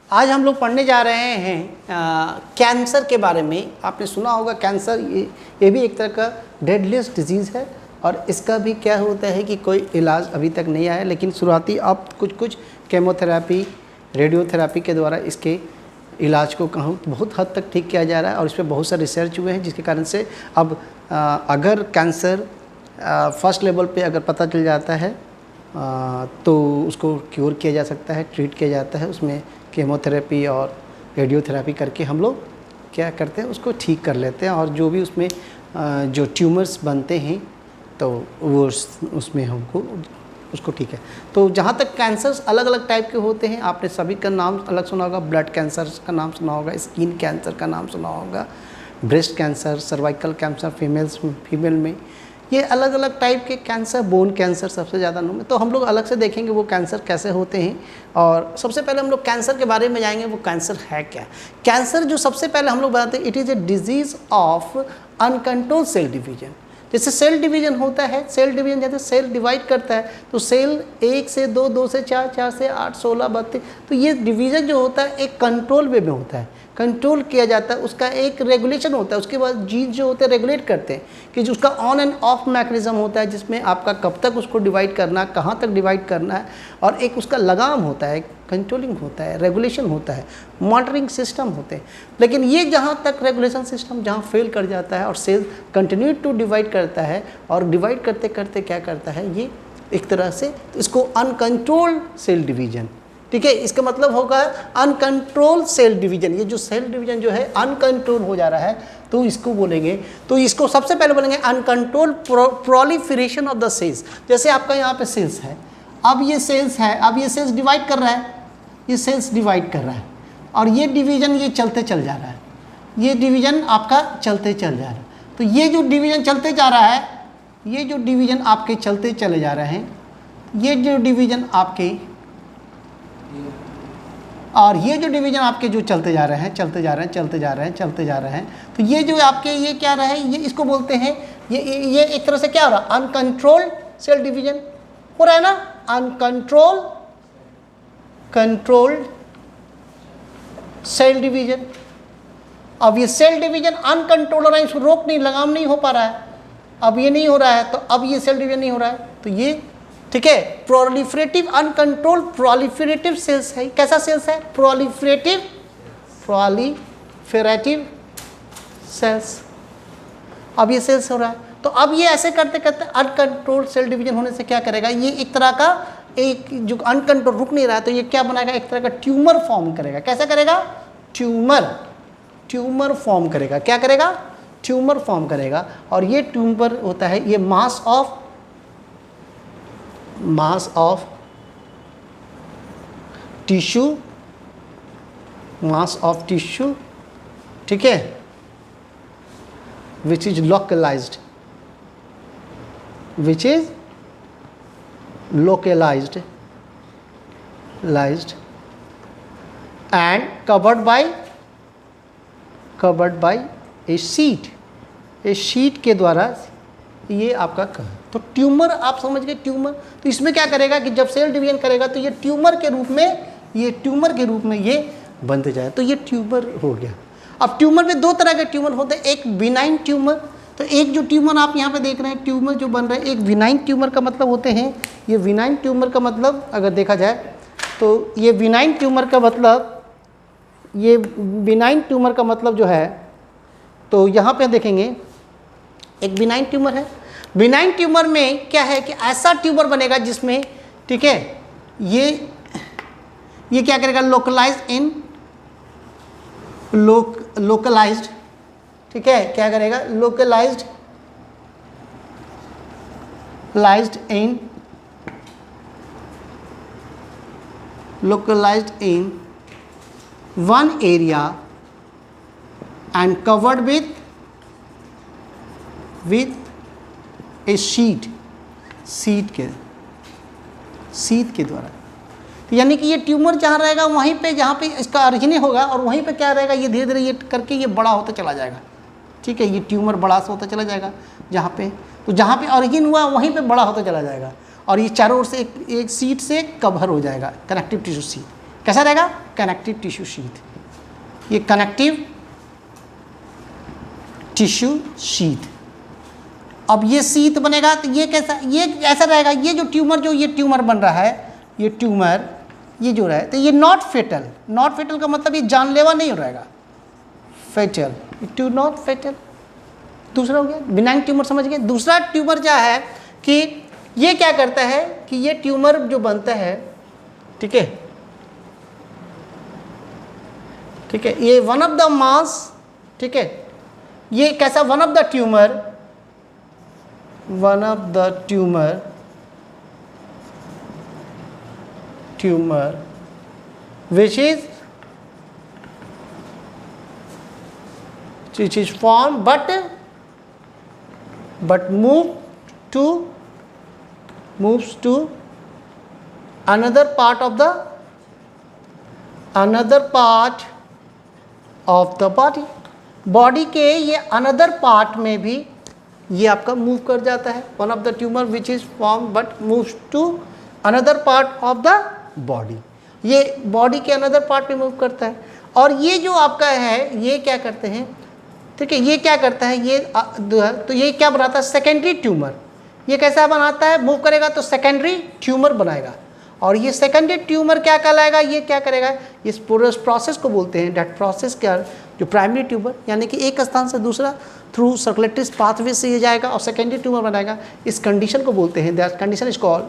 आज हम लोग पढ़ने जा रहे हैं कैंसर के बारे में। आपने सुना होगा कैंसर ये भी एक तरह का डेडलीस्ट डिजीज़ है और इसका भी क्या होता है कि कोई इलाज अभी तक नहीं आया, लेकिन शुरुआती अब कुछ केमोथेरेपी, रेडियोथेरेपी के द्वारा इसके इलाज को बहुत हद तक ठीक किया जा रहा है और इस पर बहुत सारे रिसर्च हुए हैं, जिसके कारण से अब अगर कैंसर फर्स्ट लेवल पे अगर पता चल जाता है तो उसको क्योर किया जा सकता है, ट्रीट किया जाता है। उसमें केमोथेरेपी और रेडियोथेरेपी करके हम लोग क्या करते हैं, उसको ठीक कर लेते हैं और जो भी उसमें जो ट्यूमर्स बनते हैं तो वो उसमें हमको उसको ठीक है। तो जहाँ तक कैंसर्स अलग अलग टाइप के होते हैं, आपने सभी का नाम अलग सुना होगा। ब्लड कैंसर का नाम सुना होगा, स्किन कैंसर का नाम सुना होगा, breast cancer, cervical cancer female में, ये अलग अलग टाइप के कैंसर, बोन कैंसर सबसे ज़्यादा नाम है। तो हम लोग अलग से देखेंगे वो कैंसर कैसे होते हैं। और सबसे पहले हम लोग कैंसर के बारे में जाएंगे, वो कैंसर है क्या। कैंसर जो सबसे पहले हम लोग बताते हैं, it is a disease of uncontrolled cell division. जैसे सेल डिवीजन होता है, सेल डिवीजन जैसे सेल डिवाइड करता है तो सेल 1 से 2, 2 से 4, 4 से 8, 16, 32, तो ये डिवीज़न जो होता है एक कंट्रोल वे में होता है, कंट्रोल किया जाता है, उसका एक रेगुलेशन होता है। उसके बाद जीन जो होते हैं रेगुलेट करते हैं कि जो उसका ऑन एंड ऑफ मैकेनिज्म होता है, जिसमें आपका कब तक उसको डिवाइड करना है, कहाँ तक डिवाइड करना है, और एक उसका लगाम होता है, कंट्रोलिंग होता है, रेगुलेशन होता है, मॉनिटरिंग सिस्टम होते हैं। लेकिन ये जहाँ तक रेगुलेशन सिस्टम जहाँ फेल कर जाता है और सेल कंटिन्यू टू डिवाइड करता है और डिवाइड करते करते क्या करता है, ये एक तरह से इसको अनकंट्रोल्ड सेल डिवीजन, ठीक है, इसका मतलब होगा अनकंट्रोल सेल डिवीजन। ये जो सेल डिवीजन जो है अनकंट्रोल हो जा रहा है तो इसको बोलेंगे, तो इसको सबसे पहले बोलेंगे uncontrol proliferation of the cells. जैसे आपका यहाँ पे सेल्स है, अब ये सेल्स है, अब ये सेल्स डिवाइड कर रहा है, ये सेल्स डिवाइड कर रहा है और ये डिवीजन ये चलते चल जा रहा है, ये डिवीजन आपका चलते चल जा रहा है। तो ये जो डिवीजन चलते जा रहा है, ये जो डिवीजन आपके चलते चले जा रहे हैं, ये जो डिवीजन आपके और ये जो डिवीजन आपके जो चलते जा रहे हैं, चलते जा रहे हैं, चलते जा रहे हैं, चलते जा रहे हैं, तो ये जो आपके ये क्या रहा है, ये इसको बोलते हैं, ये एक तरह से क्या हो रहा है, अनकंट्रोल्ड सेल डिवीजन हो रहा है ना, कंट्रोल्ड सेल डिवीजन। अब ये सेल डिवीजन अनकंट्रोल हो रहा है, इसको रोक नहीं, लगाम नहीं हो पा रहा है, अब ये नहीं हो रहा है, तो अब ये सेल डिवीजन नहीं हो रहा है, तो ये ठीक है प्रोलिफरेटिव अनकंट्रोल्ड प्रोलिफरेटिव सेल्स है। कैसा सेल्स है, प्रोलिफरेटिव सेल्स। अब ये सेल्स हो रहा है, तो अब ये ऐसे करते करते अनकंट्रोल्ड सेल डिवीजन होने से क्या करेगा, ये एक तरह का एक जो अनकंट्रोल रुक नहीं रहा है, तो ये क्या बनाएगा, एक तरह का ट्यूमर फॉर्म करेगा। कैसा करेगा, ट्यूमर फॉर्म करेगा। क्या करेगा, ट्यूमर फॉर्म करेगा। और ये ट्यूमर होता है, ये मास ऑफ टिश्यू, ठीक है, which is localized and covered by a sheet के द्वारा ये आपका तो ट्यूमर आप समझ गए, ट्यूमर। तो इसमें क्या करेगा कि जब सेल डिवीजन करेगा तो ये ट्यूमर के रूप में ये बनते जाए, तो ये ट्यूमर हो गया। अब ट्यूमर में दो तरह के ट्यूमर होते हैं, एक विनाइन ट्यूमर, तो एक जो ट्यूमर आप यहाँ पे देख रहे हैं, ट्यूमर जो बन रहा है, एक विनाइन ट्यूमर का मतलब होते हैं, ये विनाइन ट्यूमर का मतलब अगर देखा जाए तो ये विनाइन ट्यूमर का मतलब जो है, तो यहाँ पे देखेंगे एक विनाइन ट्यूमर है। विनाइन ट्यूमर में क्या है कि ऐसा ट्यूमर बनेगा जिसमें, ठीक है, ये क्या करेगा, लोकलाइज्ड, ठीक है, क्या करेगा, localized in one area and covered with a sheet के द्वारा। तो यानी कि ये ट्यूमर जहाँ रहेगा वहीं पे, जहाँ पे इसका ओरिजिन होगा, और वहीं पे क्या रहेगा, ये धीरे धीरे ये करके ये बड़ा होता चला जाएगा, ठीक है, ये ट्यूमर बड़ा सा होता चला जाएगा जहाँ पे, तो जहाँ पे ओरिजिन हुआ वहीं पे बड़ा होता चला जाएगा और ये चारों ओर से एक सीट से कवर हो जाएगा, कनेक्टिव टिश्यू सीट, कैसा रहेगा, कनेक्टिव टिश्यू शीथ, ये कनेक्टिव टिश्यू शीथ। अब ये शीथ बनेगा तो ये कैसा, ये ऐसा रहेगा, ये जो ट्यूमर बन रहा है, ये ट्यूमर ये जो रहा है, तो ये नॉट फेटल। नॉट फेटल का मतलब ये जानलेवा नहीं हो रहेगा, फेटल, टू नॉट फेटल। दूसरा हो गया बिनाइन ट्यूमर, समझ गए। दूसरा ट्यूमर क्या है कि ये क्या करता है कि ये ट्यूमर जो बनता है, ठीक है, ठीक है, ये वन ऑफ द मास, ठीक है, ये कैसा, one of the tumour which is formed but moves to another part of the body के ये अनदर पार्ट में भी ये आपका मूव कर जाता है। One of the tumour which is form but moves to another part of the body, ये बॉडी के अनदर पार्ट में मूव करता है। और ये जो आपका है, ये क्या करते हैं, ठीक है, ये क्या करता है, ये तो ये क्या बनाता है, सेकेंडरी ट्यूमर। ये कैसा बनाता है, मूव करेगा तो सेकेंडरी ट्यूमर बनाएगा। और ये सेकेंडरी ट्यूमर क्या कहलाएगा, ये क्या करेगा, इस पूरे प्रोसेस को बोलते हैं, दैट प्रोसेस क्या, जो प्राइमरी ट्यूमर, यानी कि एक स्थान से दूसरा थ्रू सर्कुलेटरी पाथवे से ये जाएगा और सेकेंडरी ट्यूमर बनाएगा। इस कंडीशन को बोलते हैं, that condition is called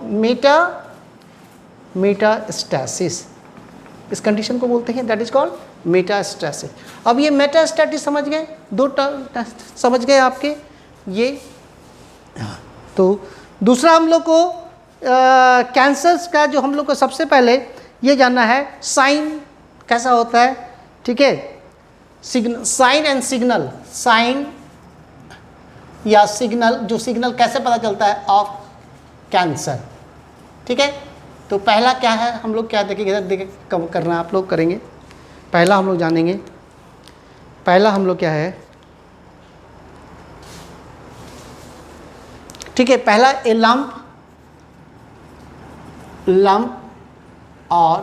metastasis. इस कंडीशन को बोलते हैं, दैट इज कॉल्ड मेटास्टेसिस। अब ये मेटास्टेसिस समझ गए, दो टर्म समझ गए आपके ये। तो दूसरा हम लोग को कैंसर्स का जो हम लोग को सबसे पहले ये जानना है, साइन कैसा होता है, ठीक है, साइन एंड सिग्नल, साइन या सिग्नल, जो सिग्नल कैसे पता चलता है ऑफ कैंसर, ठीक है। तो पहला क्या है, हम लोग क्या देखेंगे, इधर देखे कब करना आप लोग करेंगे। पहला हम लोग जानेंगे, पहला हम लोग क्या है, ठीक है, पहला ए लंप और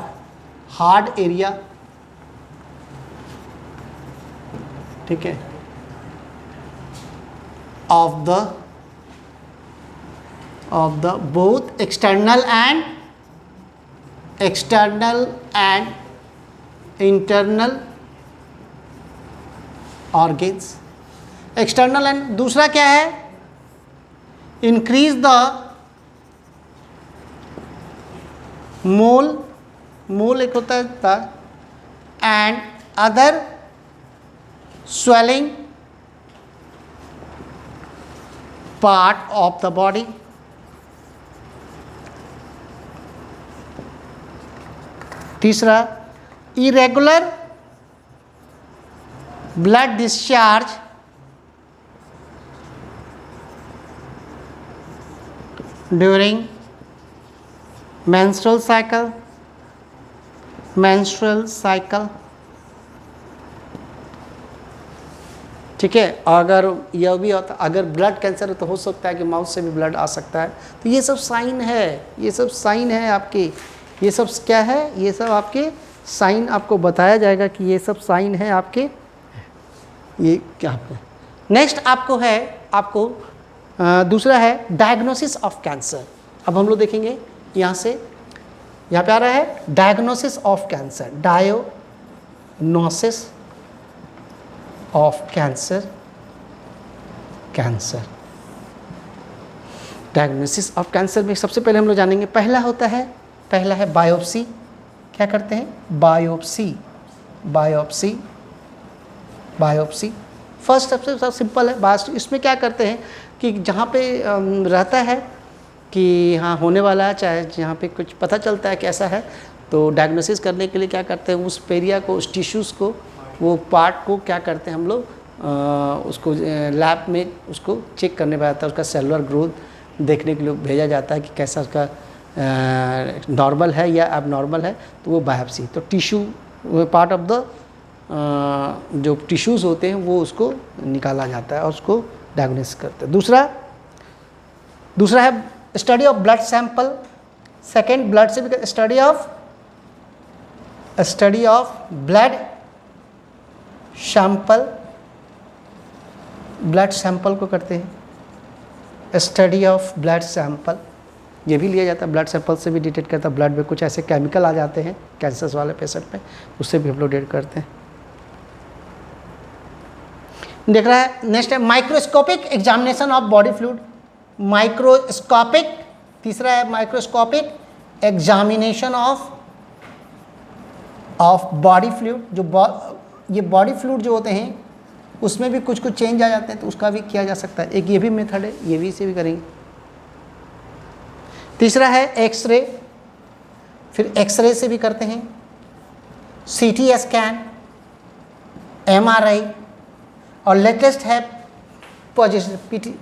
हार्ड एरिया, ठीक है, of the both external and internal organs. External and दूसरा क्या है, इंक्रीज द मोल एक होता है था, and other swelling part of the body। तीसरा, irregular blood discharge during menstrual cycle। ठीक है, अगर यह भी होता, अगर ब्लड कैंसर है तो हो सकता है कि माउथ से भी ब्लड आ सकता है। तो ये सब साइन है, ये सब साइन है आपके, ये सब क्या है, ये सब आपके साइन आपको बताया जाएगा कि ये सब साइन है आपके, ये क्या आपको। नेक्स्ट आपको है, आपको दूसरा है डायग्नोसिस ऑफ कैंसर। अब हम लोग देखेंगे यहाँ से, यहाँ पे आ रहा है diagnosis of cancer, diagnosis of cancer, diagnosis of cancer में सबसे पहले हम लोग जानेंगे, पहला है बायोप्सी। क्या करते हैं, बायोप्सी फर्स्ट सबसे सिंपल है बायोप्सी। इसमें क्या करते हैं कि जहाँ पे रहता है कि हाँ होने वाला है, चाहे जहाँ पे कुछ पता चलता है कैसा है, तो डायग्नोसिस करने के लिए क्या करते हैं, उस एरिया को, उस टिश्यूज़ को, वो पार्ट को क्या करते हैं हम लोग, उसको लैब में उसको चेक करने पर आता है, उसका सेलुलर ग्रोथ देखने के लिए भेजा जाता है कि कैसा उसका नॉर्मल है या एबनॉर्मल है, तो वो बायोप्सी। तो टिश्यू पार्ट ऑफ द जो टिश्यूज़ होते हैं वो उसको निकाला जाता है और उसको डायग्नोसिस करते हैं। दूसरा है study of blood sample. Second, blood से भी study of study of blood sample को करते हैं, स्टडी ऑफ ब्लड सैंपल, ये भी लिया जाता है। ब्लड सैंपल से भी डिटेक्ट करता है, ब्लड में कुछ ऐसे केमिकल आ जाते हैं कैंसर वाले पेशेंट में, उससे भी हम लोग डिटेक्ट करते हैं। देख रहा है नेक्स्ट है microscopic examination of body fluid. Microscopic, तीसरा है microscopic examination of body fluid. ये बॉडी फ्लूइड जो होते हैं उसमें भी कुछ चेंज आ जाते हैं, तो उसका भी किया जा सकता है। एक ये भी मेथड है, ये भी इसे भी करेंगे। तीसरा है एक्सरे, फिर एक्सरे से भी करते हैं, सीटी स्कैन, एमआरआई, और लेटेस्ट है पीटी,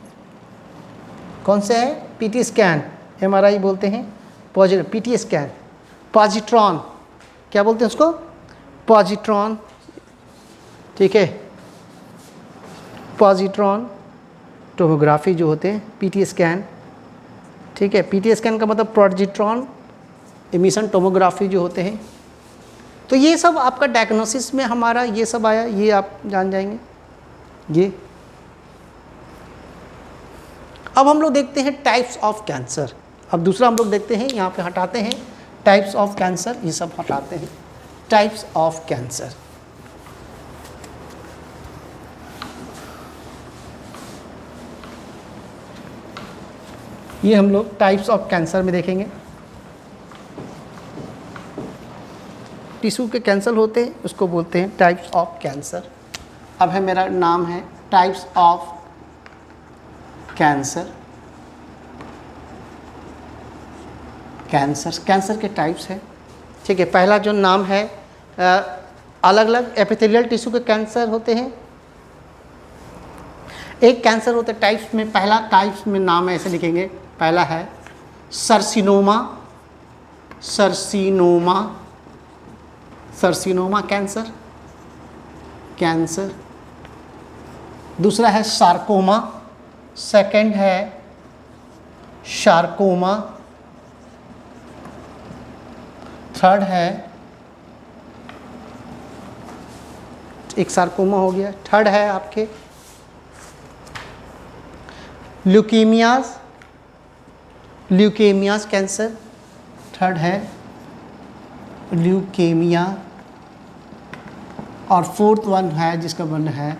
कौन से है, पीटी स्कैन, एमआरआई बोलते हैं, पीटी स्कैन, पॉजिट्रॉन, क्या बोलते हैं उसको, पॉजिट्रॉन, ठीक है, पॉजिट्रॉन टोमोग्राफी जो होते हैं, पीटी स्कैन, ठीक है, पीटी स्कैन का मतलब पॉजिट्रॉन इमिशन टोमोग्राफी जो होते हैं। तो ये सब आपका डायग्नोसिस में हमारा ये सब आया, ये आप जान जाएंगे ये। अब हम लोग देखते हैं टाइप्स ऑफ कैंसर। अब दूसरा हम लोग देखते हैं, यहाँ पे हटाते हैं टाइप्स ऑफ कैंसर, ये सब हटाते हैं, टाइप्स ऑफ कैंसर। ये हम लोग टाइप्स ऑफ कैंसर में देखेंगे। टिश्यू के कैंसर होते हैं, उसको बोलते हैं टाइप्स ऑफ कैंसर। अब है मेरा नाम है टाइप्स ऑफ कैंसर। कैंसर के टाइप्स हैं, ठीक है। पहला जो नाम है, अलग अलग एपिथेलियल टिश्यू के कैंसर होते हैं। एक कैंसर होते टाइप्स में, पहला टाइप्स में नाम ऐसे लिखेंगे, पहला है सर्सिनोमा कैंसर। दूसरा है सार्कोमा, सेकंड है शार्कोमा, थर्ड है, एक सार्कोमा हो गया, थर्ड है आपके ल्यूकेमियाज कैंसर, थर्ड है ल्यूकेमिया, और फोर्थ वन है जिसका वन है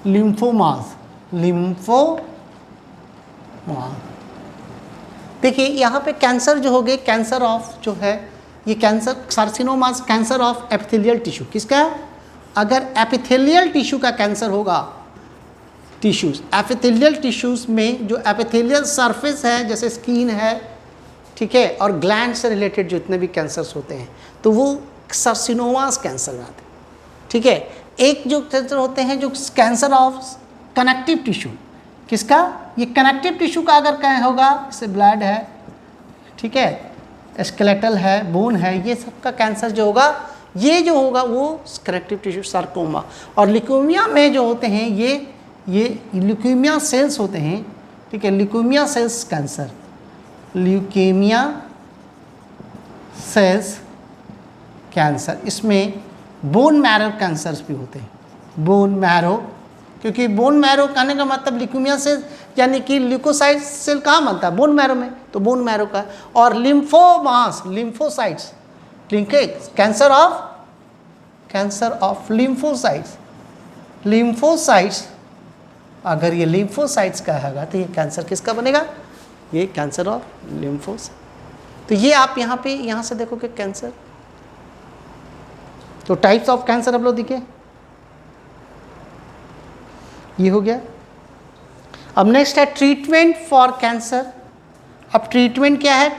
लिम्फोमास। देखिए यहाँ पे कैंसर जो हो गए, कैंसर ऑफ जो है ये cancer carcinomas, cancer of epithelial tissue, किसका है, अगर एपिथेलियल टिश्यू का कैंसर होगा, टिश्यूज़ एपिथेलियल टिश्यूज़ में जो एपिथेलियल सरफेस है जैसे स्किन है, ठीक है, और ग्लैंड से रिलेटेड जितने भी कैंसर्स होते हैं तो वो कार्सिनोमास कैंसर में आते हैं, ठीक है। एक जो कैंसर होते हैं जो कैंसर ऑफ कनेक्टिव टिश्यू, किसका, ये कनेक्टिव टिश्यू का अगर कहीं होगा, जैसे ब्लड है, ठीक है, स्केलेटल है, बोन है, ये सब का कैंसर जो होगा, ये जो होगा वो कनेक्टिव टिश्यू सार्कोमा। और ल्यूकेमिया में जो होते हैं ये ल्यूकेमिया सेल्स होते हैं, ठीक है, leukaemia cells cancer, leukaemia cells cancer. इसमें बोन मैरो कैंसर्स भी होते हैं, बोन मैरो, क्योंकि बोन मैरो कहने का मतलब ल्यूकेमिया सेल यानी कि ल्यूकोसाइट सेल कहाँ बनता है, बोन मैरो में, तो बोन मैरो का। और लिम्फोसाइट्स, कैंसर ऑफ लिम्फोसाइट्स, अगर ये लिम्फोसाइट्स का हैगा तो ये कैंसर किसका बनेगा, ये कैंसर ऑफ लिम्फोस। तो ये आप यहाँ से देखोगे कैंसर, तो टाइप्स ऑफ कैंसर आप लोग दिखे, ये हो गया। अब नेक्स्ट है ट्रीटमेंट फॉर कैंसर। अब ट्रीटमेंट क्या है,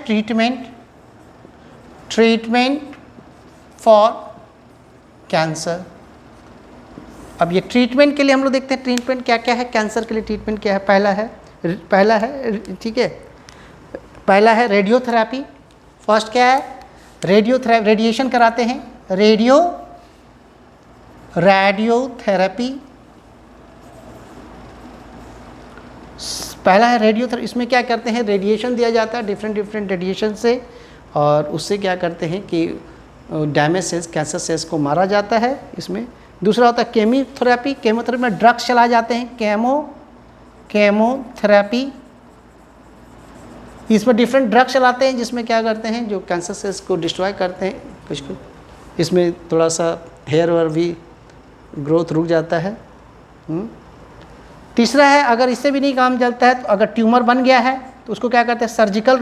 ट्रीटमेंट फॉर कैंसर। अब ये ट्रीटमेंट के लिए हम लोग देखते हैं ट्रीटमेंट क्या क्या है, कैंसर के लिए ट्रीटमेंट क्या है। पहला है ठीक है, पहला है रेडियोथेरेपी। फर्स्ट क्या है, रेडियोथेरेपी, रेडिएशन कराते हैं, रेडियोथेरेपी पहला है रेडियोथेरेपी। इसमें क्या करते हैं, रेडिएशन दिया जाता है, डिफरेंट रेडिएशन से, और उससे क्या करते हैं कि डैमेज सेल्स, कैंसर सेल्स को मारा जाता है इसमें। दूसरा होता है केमोथेरेपी। केमोथेरेपी में ड्रग्स चलाए जाते हैं, केमोथेरेपी। इसमें डिफरेंट ड्रग्स चलाते हैं जिसमें क्या करते हैं, जो कैंसर सेल्स को डिस्ट्रॉय करते हैं कुछ कुछ। इसमें थोड़ा सा हेयर और भी ग्रोथ रुक जाता है। तीसरा है, अगर इससे भी नहीं काम चलता है तो अगर ट्यूमर बन गया है तो उसको क्या करते हैं, सर्जिकल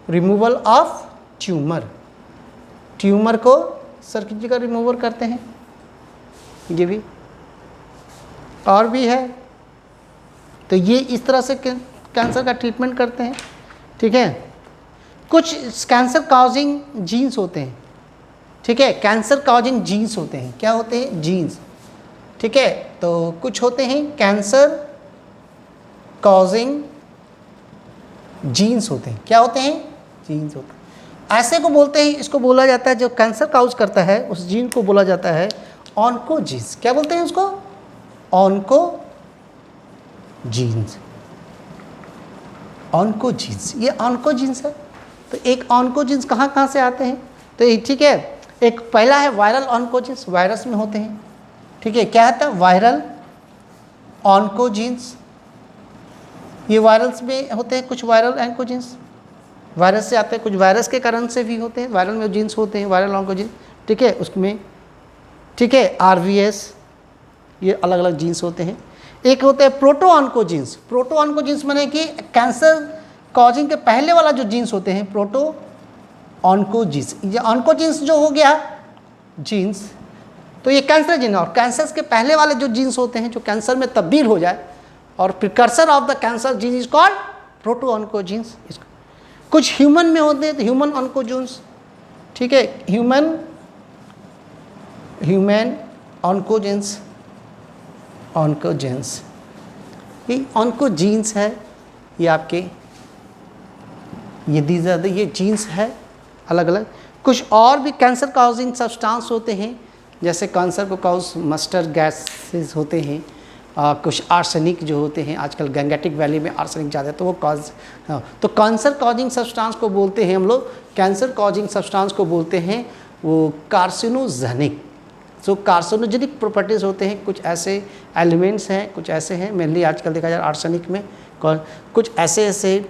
रिमूवल ऑफ ट्यूमर को सर्जिकल रिमूवल करते हैं। ये भी और भी है। तो ये इस तरह से कैंसर का ट्रीटमेंट करते हैं। ठीक है, कुछ कैंसर कॉजिंग जीन्स होते हैं। ठीक है, कैंसर कॉजिंग जीन्स होते हैं। क्या होते हैं, जीन्स। ठीक है, तो कुछ होते हैं कैंसर कॉजिंग जीन्स होते हैं। क्या होते हैं, जीन्स होते हैं। ऐसे को बोलते हैं, इसको बोला जाता है जो कैंसर काउज करता है उस जीन को बोला जाता है ऑन्कोजीन्स। क्या बोलते हैं उसको, ऑन्कोजीन्स। ऑन्कोजीन्स, ये ऑन्कोजीन्स है। तो एक ऑन्कोजीन्स कहाँ से आते हैं, तो ठीक है, एक पहला है वायरल ऑन्कोजीन्स, वायरस में होते हैं। ठीक है, क्या होता है, वायरल ऑन्कोजीन्स। ये वायरल्स में होते हैं, कुछ वायरल ऑन्कोजीन्स वायरस से आते हैं, कुछ वायरस के कारण से भी होते हैं। वायरल में जीन्स होते हैं, वायरल ऑन्कोजीन्स। ठीक है, उसमें ठीक है RVS, ये अलग अलग जीन्स होते हैं। एक होते हैं प्रोटो ऑन्कोजीन्स। प्रोटो ऑन्कोजीन्स माने कि कैंसर कॉजिंग के पहले वाला जो जीन्स होते हैं, प्रोटो ऑन्कोजीन्स। ये ऑन्कोजीन्स जो हो गया जीन्स, तो ये कैंसर जीन, और कैंसर के पहले वाले जो जीन्स होते हैं जो कैंसर में तब्दील हो जाए, और precursor of the cancer gene is called proto oncogenes. कुछ ह्यूमन में होते हैं तो ह्यूमन ऑन्कोजीन्स। ठीक है, ह्यूमन ऑन्कोजीन्स। ये ऑन्कोजीन्स है, ये आपके ये जीन्स है अलग अलग। कुछ और भी कैंसर काउजिंग सब्सटेंस होते हैं, जैसे कैंसर को काउज मस्टर्ड गैसेस होते हैं। कुछ आर्सेनिक जो होते हैं, आजकल गंगेटिक वैली में आर्सेनिक ज़्यादा है तो वो तो कैंसर कॉजिंग सब्सटेंस को बोलते हैं हम लोग, कैंसर कॉजिंग सब्सटेंस को बोलते हैं वो कार्सिनोजेनिक। सो कार्सिनोजेनिक प्रॉपर्टीज़ होते हैं। कुछ ऐसे एलिमेंट्स हैं, कुछ ऐसे हैं, मेनली आजकल देखा जाए आर्सेनिक में कुछ ऐसे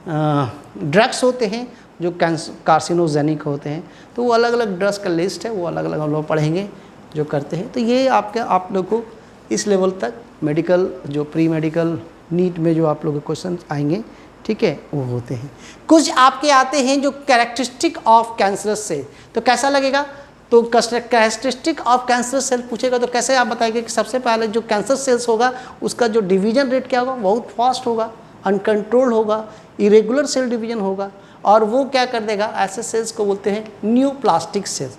ड्रग्स होते हैं जो कार्सिनोजेनिक होते हैं। तो वो अलग अलग ड्रग्स का लिस्ट है, वो अलग अलग हम लोग पढ़ेंगे जो करते हैं। तो ये आप लोग को इस लेवल तक मेडिकल, जो प्री मेडिकल नीट में जो आप लोग के क्वेश्चन आएंगे, ठीक है, वो होते हैं। कुछ आपके आते हैं जो कैरेक्टरिस्टिक ऑफ कैंसरस सेल। तो कैसा लगेगा, तो कैरेक्टरिस्टिक ऑफ कैंसर सेल पूछेगा तो कैसे आप बताएंगे कि सबसे पहले जो कैंसर सेल्स होगा उसका जो डिवीजन रेट क्या होगा, बहुत फास्ट होगा, अनकंट्रोल्ड होगा, इरेगुलर सेल डिवीजन होगा, और वो क्या कर देगा, ऐसे सेल्स को बोलते हैं न्यूप्लास्टिक सेल्स,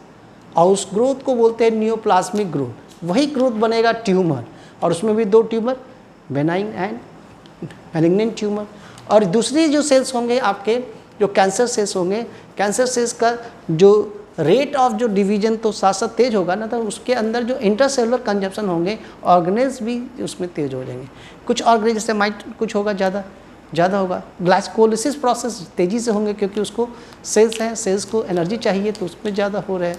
और उस ग्रोथ को बोलते हैं न्यूप्लाज्मिक ग्रोथ। वही ग्रोथ बनेगा ट्यूमर, और उसमें भी दो tumour, benign and malignant tumour. और दूसरी जो सेल्स होंगे आपके, जो कैंसर सेल्स होंगे, कैंसर सेल्स का जो रेट ऑफ जो डिवीजन तो साथ साथ तेज होगा ना, तो उसके अंदर जो इंटरसेलुलर कंजप्शन होंगे, ऑर्गेनेल्स भी उसमें तेज हो जाएंगे। कुछ ऑर्गेनेल जैसे माइट कुछ होगा, ज़्यादा होगा। ग्लाइकोलिसिस प्रोसेस तेज़ी से होंगे क्योंकि उसको सेल्स हैं, सेल्स को एनर्जी चाहिए तो उसमें ज़्यादा हो रहे हैं।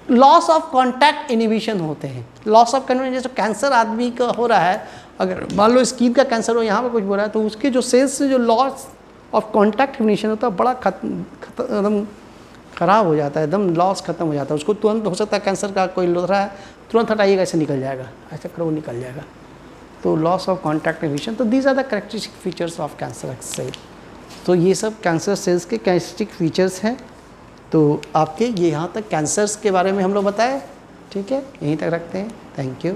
लॉस ऑफ कॉन्टैक्ट इनिबिशन होते हैं। लॉस ऑफ कॉन्टैक्ट, जैसे कैंसर आदमी का हो रहा है, अगर मान लो स्किन का कैंसर हो, यहाँ पर कुछ हो रहा है, तो उसके जो सेल्स से जो लॉस ऑफ कॉन्टैक्ट इनिबिशन होता है, बड़ा एकदम ख़राब हो जाता है, एकदम लॉस खत्म हो जाता है। उसको तुरंत हो सकता है कैंसर का कोई लो रहा है, तुरंत हटाइएगा, ऐसे निकल जाएगा, ऐसा करो निकल जाएगा। तो लॉस ऑफ कॉन्टैक्ट इनिबिशन, तो these are the characteristic features of cancer cell. तो ये सब कैंसर सेल्स के कैरेक्टरिस्टिक फीचर्स हैं। तो आपके ये यहाँ तक कैंसर्स के बारे में हम लोग बताए, ठीक है, यहीं तक रखते हैं। Thank you.